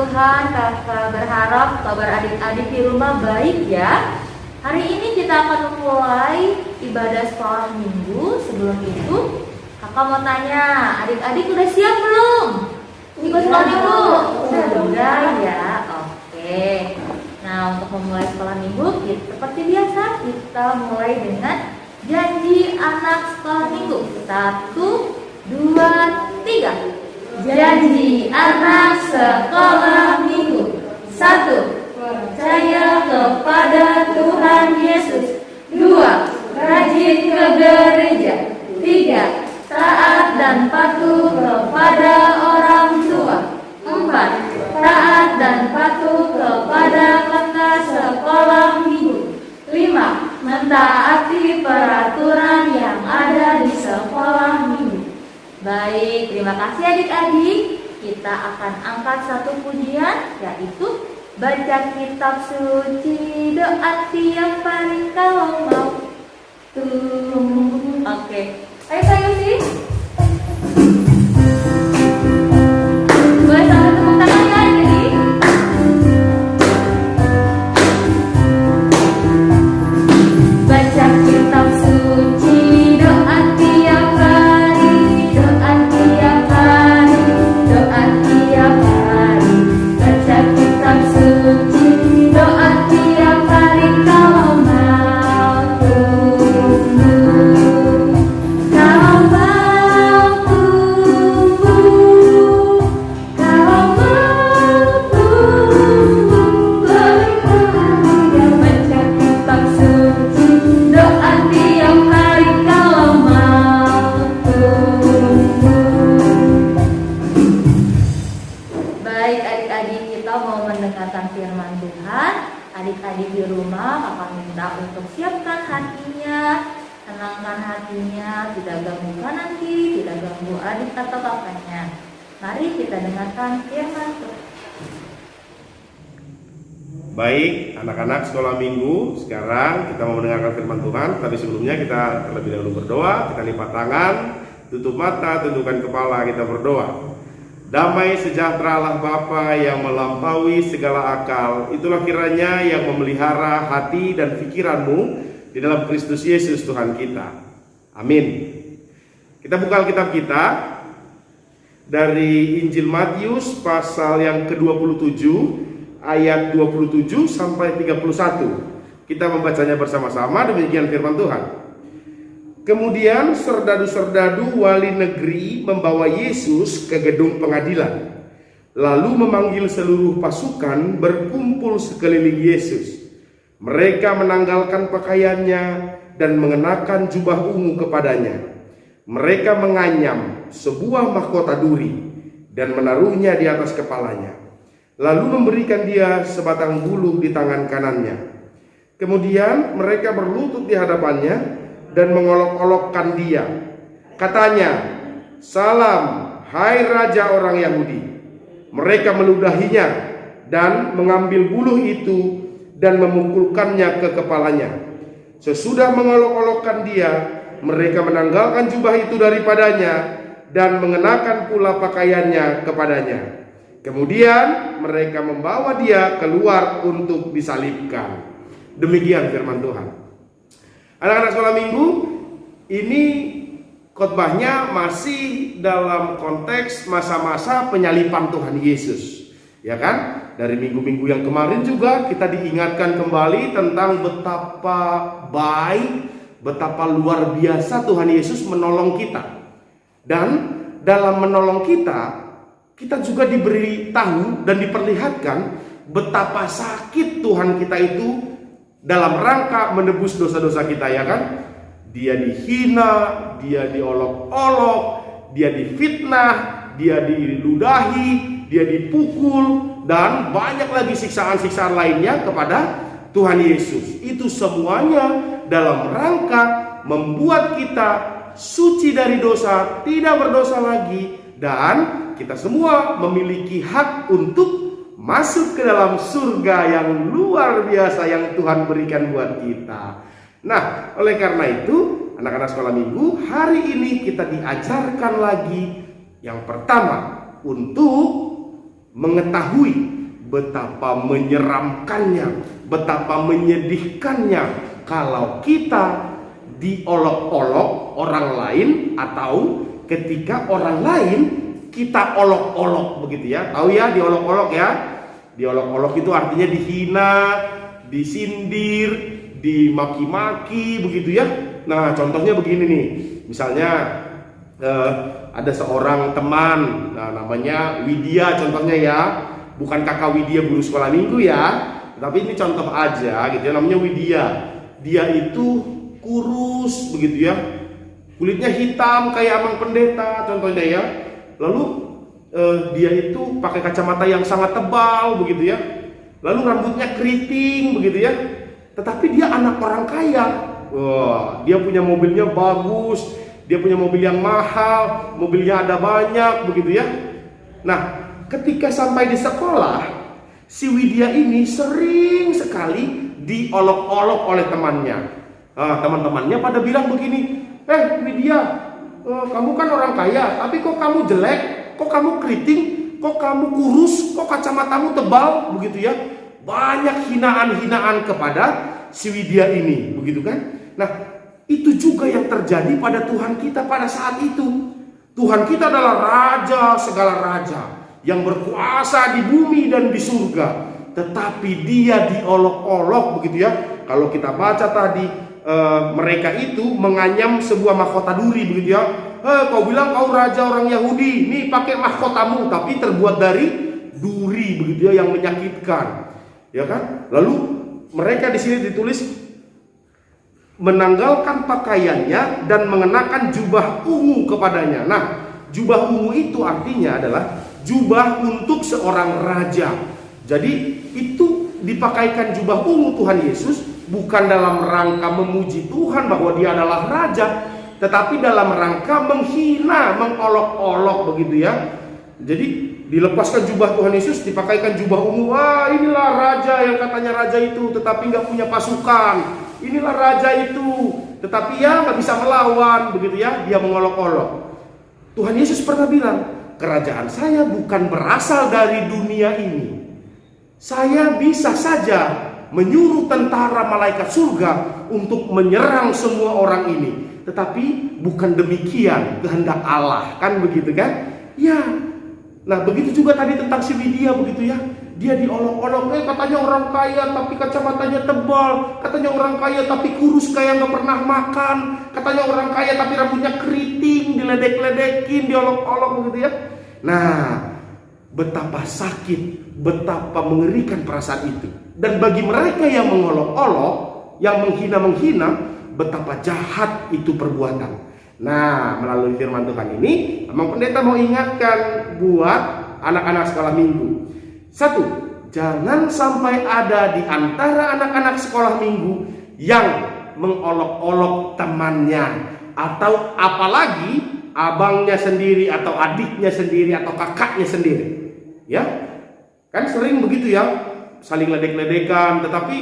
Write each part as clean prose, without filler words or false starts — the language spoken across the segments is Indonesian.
Tuhan, kakak berharap kabar adik-adik di rumah baik ya. Hari ini kita akan memulai ibadah sekolah minggu. Sebelum itu, kakak mau tanya, adik-adik udah siap belum? Ikut sekolah minggu? Sudah ya, oke. Nah, untuk memulai sekolah minggu, seperti biasa kita mulai dengan janji anak sekolah minggu. 1, 2, 3. Janji anak sekolah minggu. 1. Percaya kepada Tuhan Yesus. 2. Rajin ke gereja. 3. Taat dan patuh kepada orang tua. 4. Taat dan patuh kepada kakak sekolah minggu. 5. Mentaati peraturan yang ada di sekolah minggu. Baik, terima kasih adik-adik. Kita akan angkat satu pujian, yaitu baca kitab suci, doa tiap hari kalau mau. Oke. Ayo saya sih. Boleh sama tepuk tangan ya adik-adik. Baca kitab suci, doa tiap hari, doa tiap hari, doa tiap hari. Baca kitab suci, doa tiap hari kalau mau tumbuh. Kalau mau tumbuh, kalau mau tumbuh, berkarya. Baca kitab suci, doa tiap hari kalau mau tumbuh. Baik adik-adik, kita mau mendengarkan firman Tuhan. Adik-adik di rumah, kakak minta untuk siapkan hatinya, tenangkan hatinya, tidak ganggu kanan kiri, tidak ganggu adik atau kakaknya. Mari kita dengarkan firman Tuhan. Baik, anak-anak sekolah minggu, sekarang kita mau mendengarkan firman Tuhan. Tapi sebelumnya kita terlebih dahulu berdoa. Kita lipat tangan, tutup mata, tundukkan kepala, kita berdoa. Damai sejahtera Allah Bapa yang melampaui segala akal, itulah kiranya yang memelihara hati dan pikiranmu di dalam Kristus Yesus Tuhan kita. Amin. Kita buka Alkitab kita dari Injil Matius pasal yang ke-27 ayat 27 sampai 31. Kita membacanya bersama-sama, demikian firman Tuhan. Kemudian serdadu-serdadu wali negeri membawa Yesus ke gedung pengadilan, lalu memanggil seluruh pasukan berkumpul sekeliling Yesus. Mereka menanggalkan pakaiannya dan mengenakan jubah ungu kepadanya. Mereka menganyam sebuah mahkota duri dan menaruhnya di atas kepalanya, lalu memberikan dia sebatang buluh di tangan kanannya. Kemudian mereka berlutut di hadapannya dan mengolok-olokkan dia. Katanya, "Salam, hai Raja orang Yahudi." Mereka meludahinya dan mengambil buluh itu dan memukulkannya ke kepalanya. Sesudah mengolok-olokkan dia, mereka menanggalkan jubah itu daripadanya dan mengenakan pula pakaiannya kepadanya. Kemudian mereka membawa dia keluar untuk disalibkan. Demikian firman Tuhan. Anak-anak sekolah minggu, ini khotbahnya masih dalam konteks masa-masa penyaliban Tuhan Yesus, ya kan? Dari minggu-minggu yang kemarin juga kita diingatkan kembali tentang betapa baik, betapa luar biasa Tuhan Yesus menolong kita. Dan dalam menolong kita juga diberi tahu dan diperlihatkan betapa sakit Tuhan kita itu dalam rangka menebus dosa-dosa kita, ya kan? Dia dihina, dia diolok-olok, dia difitnah, dia diludahi, dia dipukul, dan banyak lagi siksaan-siksaan lainnya kepada Tuhan Yesus. Itu semuanya dalam rangka membuat kita suci dari dosa, tidak berdosa lagi, dan kita semua memiliki hak untuk masuk ke dalam surga yang luar biasa yang Tuhan berikan buat kita. Nah, oleh karena itu, anak-anak sekolah minggu, hari ini kita diajarkan lagi yang pertama untuk mengetahui betapa menyeramkannya, betapa menyedihkannya kalau kita diolok-olok orang lain, atau ketika orang lain kita olok-olok, begitu ya. Tahu ya diolok-olok ya? Diolok-olok itu artinya dihina, disindir, dimaki-maki, begitu ya. Nah, contohnya begini nih. Misalnya ada seorang teman, nah, namanya Widya contohnya ya. Bukan kakak Widya guru sekolah minggu ya, tapi ini contoh aja gitu ya, namanya Widya. Dia itu kurus begitu ya, kulitnya hitam kayak abang pendeta contohnya ya. Lalu dia itu pakai kacamata yang sangat tebal begitu ya. Lalu rambutnya keriting begitu ya. Tetapi dia anak orang kaya. Wah, dia punya mobilnya bagus, dia punya mobil yang mahal, mobilnya ada banyak begitu ya. Nah, ketika sampai di sekolah, si Widya ini sering sekali diolok-olok oleh temannya. Teman-temannya pada bilang begini, Widya, kamu kan orang kaya, tapi kok kamu jelek, kok kamu keriting, kok kamu kurus, kok kacamatamu tebal, begitu ya. Banyak hinaan-hinaan kepada si Widya ini, begitu kan. Nah, itu juga yang terjadi pada Tuhan kita pada saat itu. Tuhan kita adalah Raja segala raja, yang berkuasa di bumi dan di surga, tetapi dia diolok-olok begitu ya. Kalau kita baca tadi, mereka itu menganyam sebuah mahkota duri begitu ya. Kau bilang kau raja orang Yahudi, nih pakai mahkotamu, tapi terbuat dari duri begitu ya, yang menyakitkan, ya kan? Lalu mereka di sini ditulis menanggalkan pakaiannya dan mengenakan jubah ungu kepadanya. Nah, jubah ungu itu artinya adalah jubah untuk seorang raja. Jadi itu dipakaikan jubah ungu Tuhan Yesus bukan dalam rangka memuji Tuhan bahwa dia adalah raja, tetapi dalam rangka menghina, mengolok-olok begitu ya. Jadi dilepaskan jubah Tuhan Yesus, dipakaikan jubah ungu. Wah, inilah raja yang katanya raja itu, tetapi nggak punya pasukan. Inilah raja itu, tetapi ya nggak bisa melawan begitu ya. Dia mengolok-olok. Tuhan Yesus pernah bilang, kerajaan saya bukan berasal dari dunia ini. Saya bisa saja menyuruh tentara malaikat surga untuk menyerang semua orang ini, tetapi bukan demikian kehendak Allah, kan begitu kan? Ya. Nah, begitu juga tadi tentang si Widya begitu ya. Dia diolok-olok, katanya orang kaya tapi kacamatanya tebal, katanya orang kaya tapi kurus kayak nggak pernah makan, katanya orang kaya tapi rambutnya keriting, diledek-ledekin, diolok-olok begitu ya. Nah, betapa sakit, betapa mengerikan perasaan itu. Dan bagi mereka yang mengolok-olok, yang menghina-menghina, betapa jahat itu perbuatan. Nah, melalui firman Tuhan ini, Abang Pendeta mau ingatkan buat anak-anak sekolah minggu. Satu, jangan sampai ada di antara anak-anak sekolah minggu yang mengolok-olok temannya, atau apalagi abangnya sendiri atau adiknya sendiri atau kakaknya sendiri. Ya, kan sering begitu ya, saling ledek-ledekan, tetapi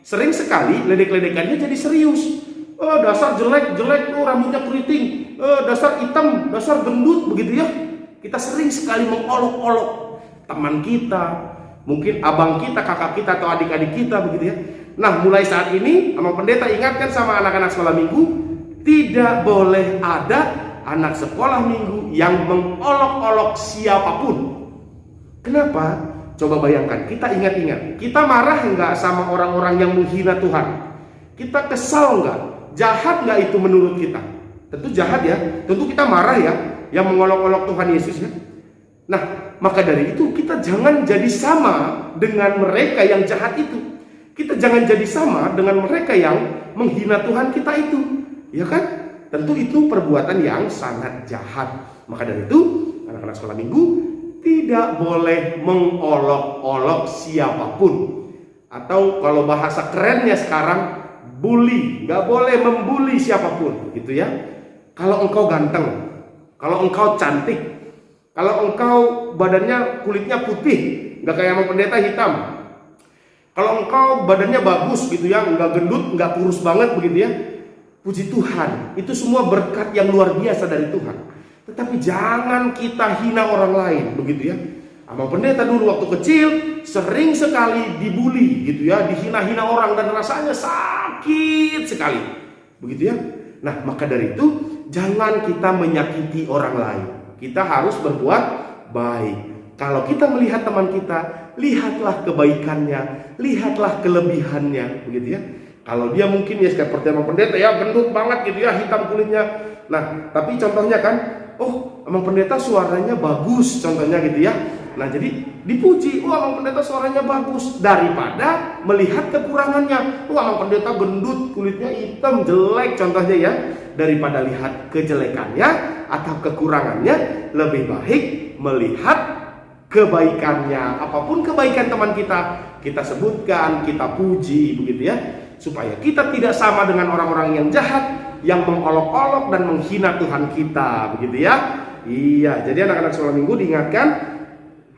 sering sekali ledek-ledekannya jadi serius. Dasar jelek-jelek, rambutnya keriting, dasar hitam, dasar gendut begitu ya. Kita sering sekali mengolok-olok teman kita, mungkin abang kita, kakak kita atau adik-adik kita begitu ya. Nah, mulai saat ini Abang Pendeta ingatkan sama anak-anak sekolah minggu, tidak boleh ada anak sekolah minggu yang mengolok-olok siapapun. Kenapa? Coba bayangkan, kita ingat-ingat, kita marah enggak sama orang-orang yang menghina Tuhan? Kita kesal enggak? Jahat enggak itu menurut kita? Tentu jahat ya, tentu kita marah ya, yang mengolok-olok Tuhan Yesus ya. Nah, maka dari itu kita jangan jadi sama dengan mereka yang jahat itu. Kita jangan jadi sama dengan mereka yang menghina Tuhan kita itu, ya kan? Tentu itu perbuatan yang sangat jahat. Maka dari itu, anak-anak sekolah minggu tidak boleh mengolok-olok siapapun. Atau kalau bahasa kerennya sekarang, bully. Nggak boleh membuli siapapun, gitu ya. Kalau engkau ganteng, kalau engkau cantik, kalau engkau badannya kulitnya putih, nggak kayak Abang Pendeta hitam. Kalau engkau badannya bagus gitu ya, nggak gendut, nggak kurus banget begitu ya. Puji Tuhan, itu semua berkat yang luar biasa dari Tuhan. Tetapi jangan kita hina orang lain begitu ya. Abang pendeta dulu waktu kecil sering sekali dibully gitu ya, dihina-hina orang dan rasanya sakit sekali. Begitu ya. Nah, maka dari itu jangan kita menyakiti orang lain. Kita harus berbuat baik. Kalau kita melihat teman kita, lihatlah kebaikannya, lihatlah kelebihannya, begitu ya. Kalau dia mungkin ya seperti Abang pendeta ya, gendut banget gitu ya, hitam kulitnya. Nah, tapi contohnya kan, oh, Abang pendeta suaranya bagus, contohnya gitu ya. Nah, jadi dipuji, wah Abang pendeta suaranya bagus, daripada melihat kekurangannya. Wah, Abang pendeta gendut, kulitnya hitam, jelek contohnya ya. Daripada lihat kejelekannya atau kekurangannya, lebih baik melihat kebaikannya. Apapun kebaikan teman kita sebutkan, kita puji, begitu ya. Supaya kita tidak sama dengan orang-orang yang jahat, yang mengolok-olok dan menghina Tuhan kita, begitu ya. Iya, jadi anak-anak sekolah minggu diingatkan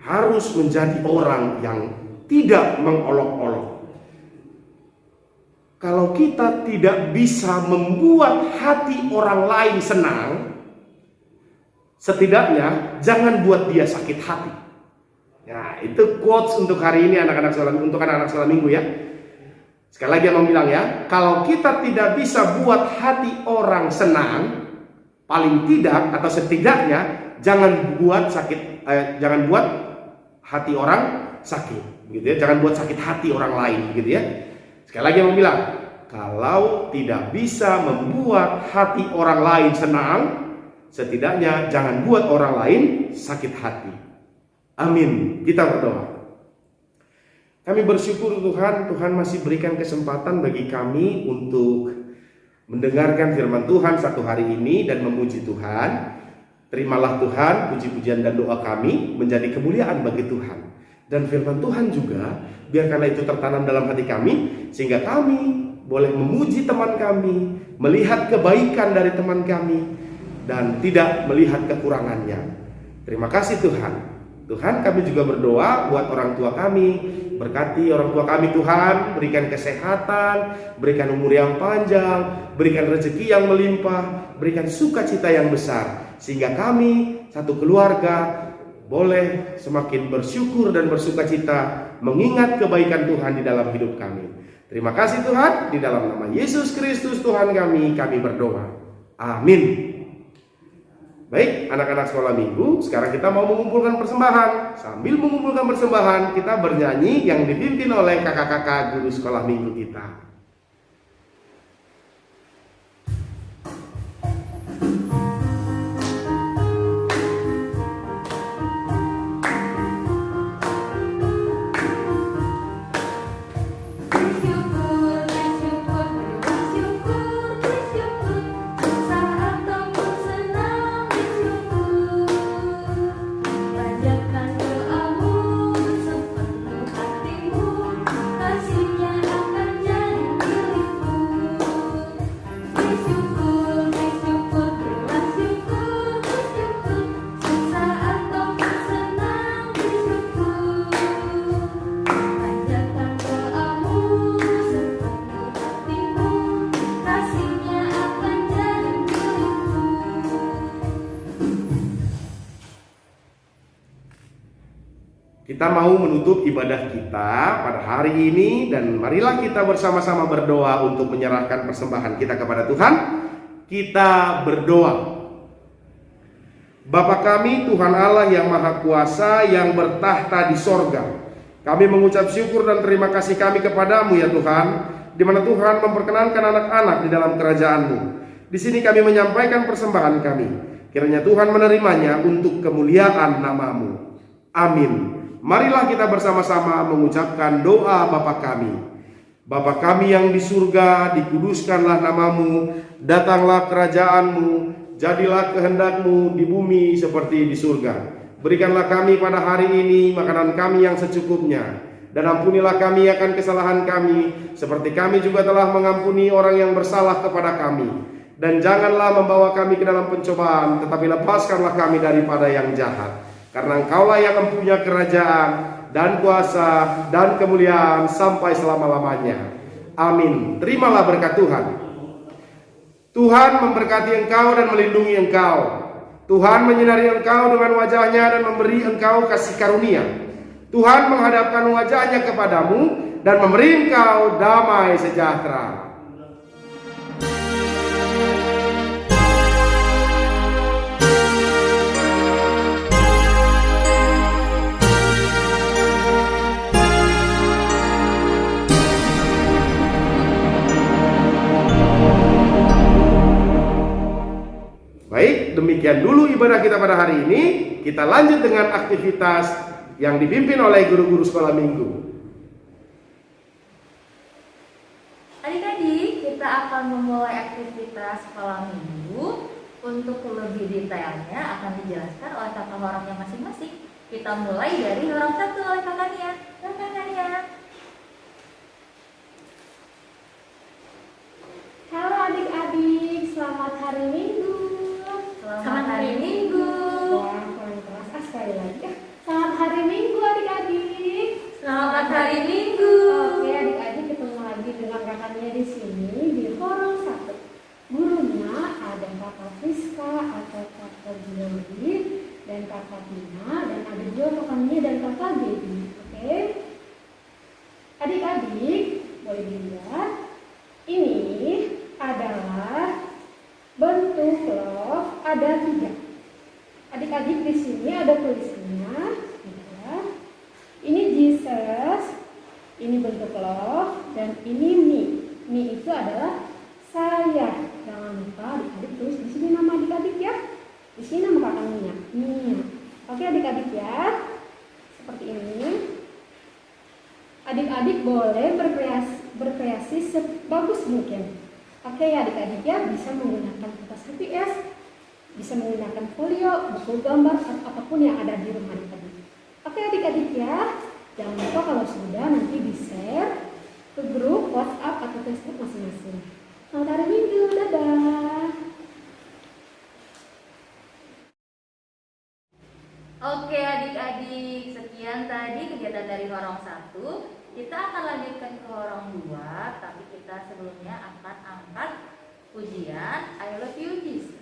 harus menjadi orang yang tidak mengolok-olok. Kalau kita tidak bisa membuat hati orang lain senang, setidaknya jangan buat dia sakit hati. Nah, itu quotes untuk hari ini anak-anak sekolah minggu ya. Sekali lagi Abang bilang ya, kalau kita tidak bisa buat hati orang senang, paling tidak atau setidaknya jangan buat hati orang sakit, gitu ya. Jangan buat sakit hati orang lain, gitu ya. Sekali lagi Abang bilang, kalau tidak bisa membuat hati orang lain senang, setidaknya jangan buat orang lain sakit hati. Amin. Kita berdoa. Kami bersyukur Tuhan masih berikan kesempatan bagi kami untuk mendengarkan firman Tuhan satu hari ini dan memuji Tuhan. Terimalah Tuhan puji-pujian dan doa kami menjadi kemuliaan bagi Tuhan. Dan firman Tuhan juga biarkanlah itu tertanam dalam hati kami, sehingga kami boleh memuji teman kami, melihat kebaikan dari teman kami, dan tidak melihat kekurangannya. Terima kasih Tuhan. Tuhan, kami juga berdoa buat orang tua kami. Berkati orang tua kami Tuhan, berikan kesehatan, berikan umur yang panjang, berikan rezeki yang melimpah, berikan sukacita yang besar, sehingga kami satu keluarga boleh semakin bersyukur dan bersukacita mengingat kebaikan Tuhan di dalam hidup kami. Terima kasih Tuhan, di dalam nama Yesus Kristus Tuhan kami berdoa. Amin. Baik, anak-anak sekolah minggu, sekarang kita mau mengumpulkan persembahan. Sambil mengumpulkan persembahan, kita bernyanyi yang dipimpin oleh kakak-kakak guru sekolah minggu kita. Kita mau menutup ibadah kita pada hari ini, dan marilah kita bersama-sama berdoa untuk menyerahkan persembahan kita kepada Tuhan. Kita berdoa. Bapa kami, Tuhan Allah yang Maha Kuasa, yang bertahta di sorga, kami mengucap syukur dan terima kasih kami kepadamu ya Tuhan, di mana Tuhan memperkenankan anak-anak di dalam kerajaan-Mu. Di sini kami menyampaikan persembahan kami. Kiranya Tuhan menerimanya untuk kemuliaan nama-Mu. Amin. Marilah kita bersama-sama mengucapkan doa Bapa kami. Bapa kami yang di surga, dikuduskanlah nama-Mu, datanglah kerajaan-Mu, jadilah kehendak-Mu di bumi seperti di surga. Berikanlah kami pada hari ini makanan kami yang secukupnya, dan ampunilah kami akan kesalahan kami, seperti kami juga telah mengampuni orang yang bersalah kepada kami. Dan janganlah membawa kami ke dalam pencobaan, tetapi lepaskanlah kami daripada yang jahat. Karena Engkaulah yang mempunyai kerajaan dan kuasa dan kemuliaan sampai selama-lamanya. Amin. Terimalah berkat Tuhan. Tuhan memberkati engkau dan melindungi engkau. Tuhan menyinari engkau dengan wajahnya dan memberi engkau kasih karunia. Tuhan menghadapkan wajahnya kepadamu dan memberi engkau damai sejahtera. Baik, demikian dulu ibadah kita pada hari ini. Kita lanjut dengan aktivitas yang dipimpin oleh guru-guru sekolah minggu. Adik-adik, kita akan memulai aktivitas sekolah minggu. Untuk lebih detailnya akan dijelaskan oleh kakak horongnya masing-masing. Kita mulai dari horong 1 oleh kakaknya. Kakaknya. Halo adik-adik, selamat hari Minggu. Selamat hari Minggu. Wah, kurang keras. Sekali lagi ya. Selamat hari Minggu adik-adik. Selamat hari Minggu. Oke adik-adik, ketemu lagi dengan kakaknya di sini di horong 1. Gurunya ada kakak Friska atau kakak Giori dan kakak Tina, dan ada juga kakaknya dan kakak Gaby. Oke. Adik-adik, boleh dilihat. Ini adalah bentuk love, ada 3. Adik-adik, di sini ada tulisannya. Ya. Ini Jesus, ini bentuk love, dan ini me. Me itu adalah saya. Jangan lupa adik-adik tulis di sini nama adik-adik ya. Di sini nama kakaknya, Mia. Oke adik-adik ya. Seperti ini. Adik-adik boleh berkreasi sebagus mungkin. Oke ya adik-adik ya, bisa menggunakan kertas HPS, bisa menggunakan folio, buku gambar, atau apapun yang ada di rumah adik-adik. Oke adik-adik ya, jangan lupa kalau sudah nanti di-share ke grup WhatsApp atau Facebook masing-masing. Selamat hari Minggu, dadah. Oke adik-adik, sekian tadi kegiatan dari horong 1. Kita akan lanjutkan ke horong 2, tapi kita sebelumnya akan angkat pujian I Love You Jesus.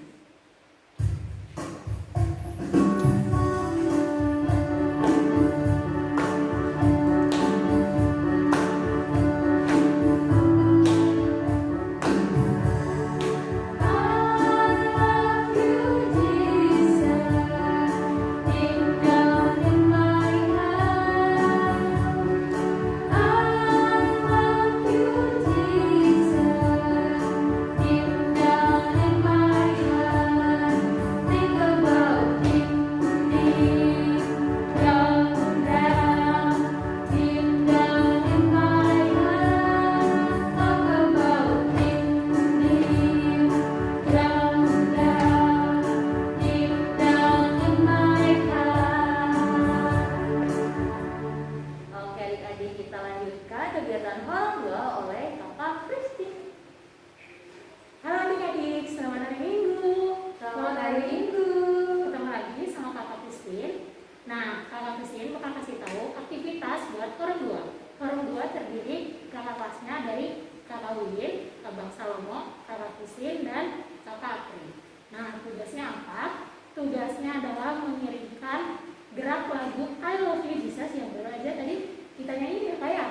Tugasnya adalah mengirimkan gerak lagu I Love You Jesus yang baru aja tadi kita nyanyi ya Kak ya.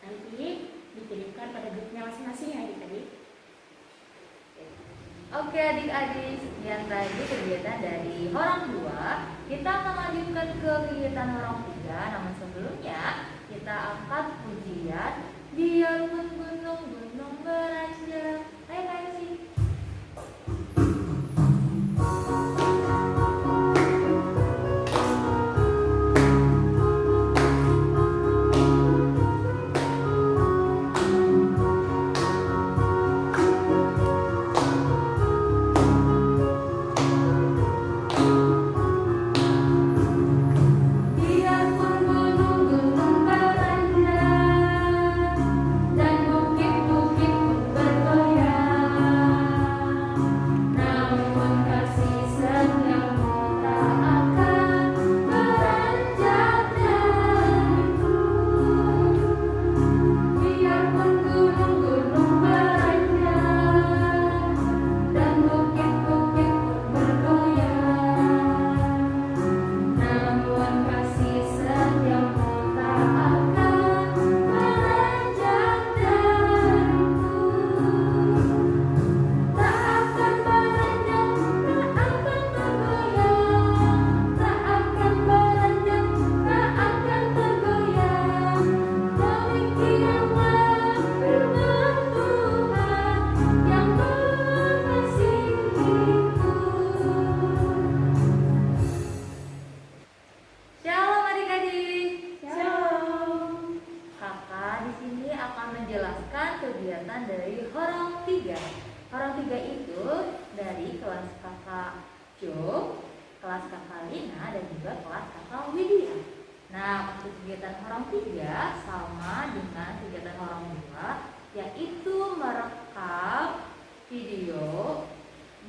Nanti dikirimkan pada grupnya masing-masing ya adik-adik. Oke adik-adik, sekian tadi kegiatan dari horong 2. Kita akan lanjutkan ke kegiatan horong 3. Namun sebelumnya kita angkat pujian biarpun gunung-gunung beranjak. Ayo kasih. Dan bukit-bukit pun bergoyang. kegiatan dari Horong 3. Horong 3 itu dari kelas kakak Jo, kelas kakak Lina, dan juga kelas kakak Widya. Nah, untuk kegiatan Horong 3 sama dengan kegiatan Horong 2, yaitu merekam video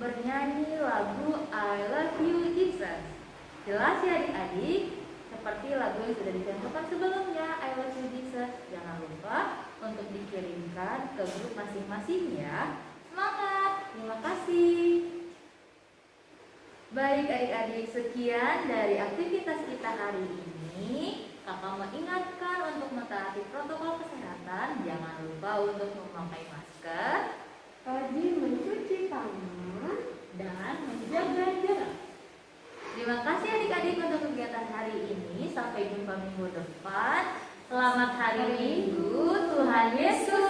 bernyanyi lagu I Love You Jesus. Jelas ya adik-adik, seperti lagu yang sudah dicontohkan sebelumnya, I Love You Jesus. Jangan lupa untuk dikirimkan ke grup masing-masing ya. Semangat, terima kasih. Baik adik-adik, sekian dari aktivitas kita hari ini. Kakak mengingatkan untuk mentaati protokol kesehatan. Jangan lupa untuk memakai masker, Rajin mencuci tangan. dan menjaga jarak. Terima kasih adik-adik untuk kegiatan hari ini. Sampai jumpa minggu depan. Selamat hari Minggu. Tuhan Yesus